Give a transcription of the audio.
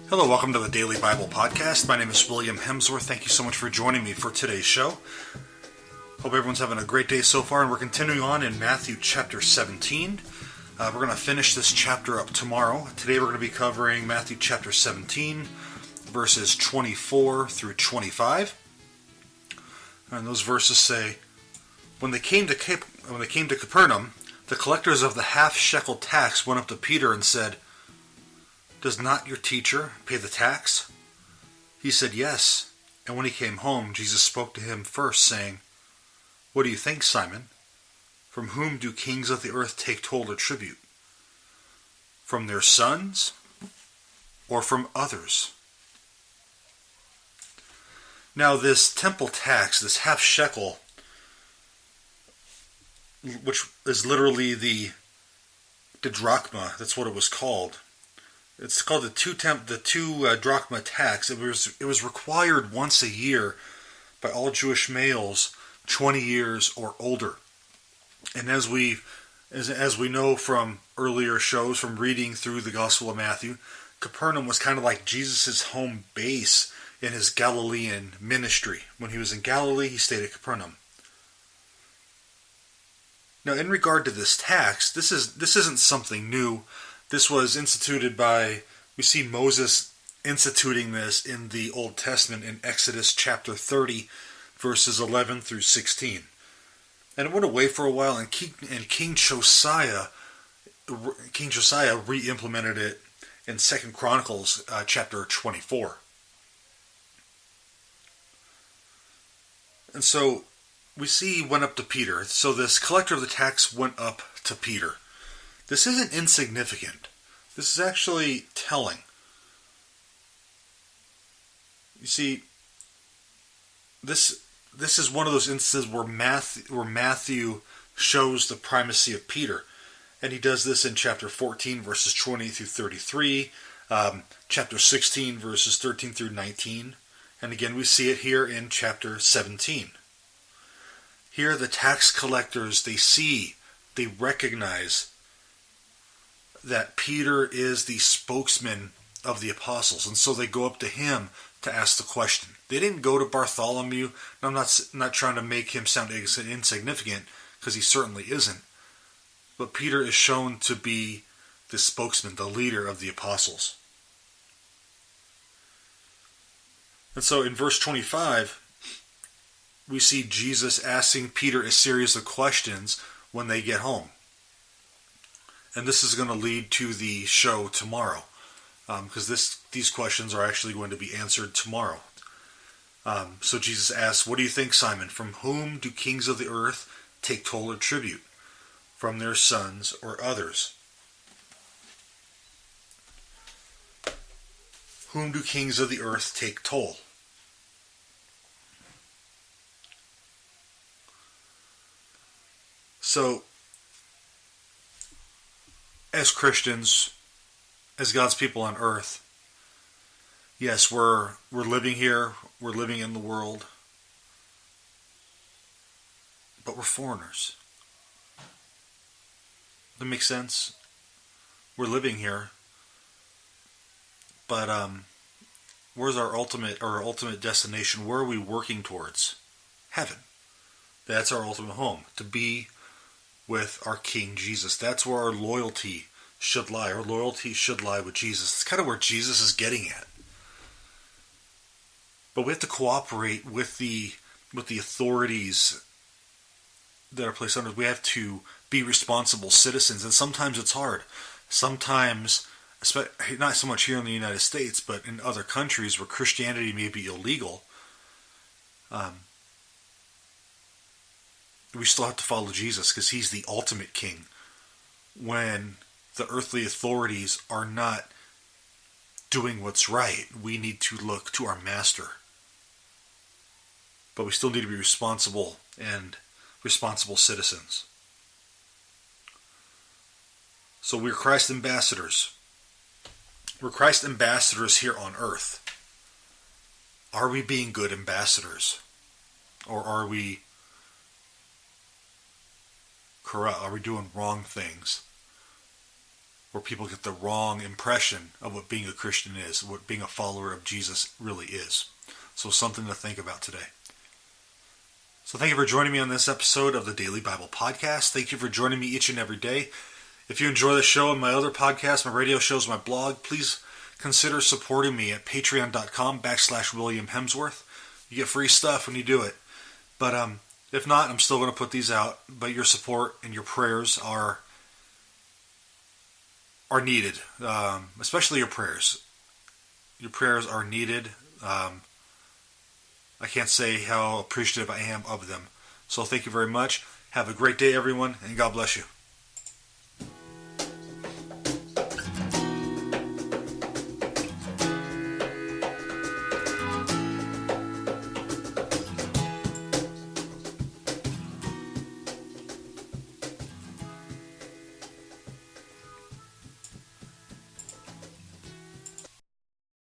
Hello, welcome to the Daily Bible Podcast. My name is William Hemsworth. Thank you so much for joining me for today's show. Hope everyone's having a great day so far, and we're continuing on in Matthew chapter 17. We're going to finish this chapter up tomorrow. Today we're going to be covering Matthew chapter 17, verses 24 through 25. And those verses say, When they came to Capernaum, the collectors of the half-shekel tax went up to Peter and said, "Does not your teacher pay the tax?" He said, "Yes." And when he came home, Jesus spoke to him first, saying, "What do you think, Simon? From whom do kings of the earth take toll or tribute? From their sons or from others?" Now this temple tax, this half shekel, which is literally the drachma, that's what it was called. It's called the two drachma tax. It was required once a year by all Jewish males 20 years or older. And as we know from earlier shows, from reading through the Gospel of Matthew, Capernaum was kind of like Jesus' home base in his Galilean ministry. When he was in Galilee, he stayed at Capernaum. Now, in regard to this tax, this isn't something new. This was instituted we see Moses instituting this in the Old Testament in Exodus chapter 30, verses 11 through 16. And it went away for a while, and King Josiah re-implemented it in 2 Chronicles chapter 24. And so we see went up to Peter. So this collector of the tax went up to Peter. This isn't insignificant. This is actually telling. You see, this is one of those instances where Matthew shows the primacy of Peter. And he does this in chapter 14, verses 20 through 33, chapter 16, verses 13 through 19. And again, we see it here in chapter 17. Here, the tax collectors, they recognize that Peter is the spokesman of the apostles, and so they go up to him to ask the question. They didn't go to Bartholomew, and I'm not trying to make him sound insignificant, because he certainly isn't. But Peter is shown to be the spokesman, the leader of the apostles. And so in verse 25, we see Jesus asking Peter a series of questions when they get home. And this is going to lead to the show tomorrow, because these questions are actually going to be answered tomorrow. So Jesus asks, "What do you think, Simon? From whom do kings of the earth take toll or tribute? From their sons or others?" Whom do kings of the earth take toll? So, as Christians, as God's people on earth, yes, we're living here, we're living in the world, but we're foreigners. That makes sense? We're living here, but where's our ultimate destination? Where are we working towards? Heaven. That's our ultimate home, to be with our King Jesus. That's where our loyalty should lie. Our loyalty should lie with Jesus. It's kind of where Jesus is getting at. But we have to cooperate with the authorities that are placed under us. We have to be responsible citizens, and sometimes it's hard. Sometimes, not so much here in the United States, but in other countries where Christianity may be illegal, we still have to follow Jesus because he's the ultimate king. When the earthly authorities are not doing what's right, we need to look to our master. But we still need to be responsible citizens. So we're Christ ambassadors. We're Christ ambassadors here on earth. Are we being good ambassadors? Or are we corrupt? Are we doing wrong things? where people get the wrong impression of what being a Christian is, what being a follower of Jesus really is. So something to think about today. So thank you for joining me on this episode of the Daily Bible Podcast. Thank you for joining me each and every day. If you enjoy the show and my other podcasts, my radio shows, my blog, please consider supporting me at patreon.com/William Hemsworth. You get free stuff when you do it. But if not, I'm still going to put these out. But your support and your prayers are needed, especially your prayers. Your prayers are needed. I can't say how appreciative I am of them. So thank you very much. Have a great day, everyone, and God bless you.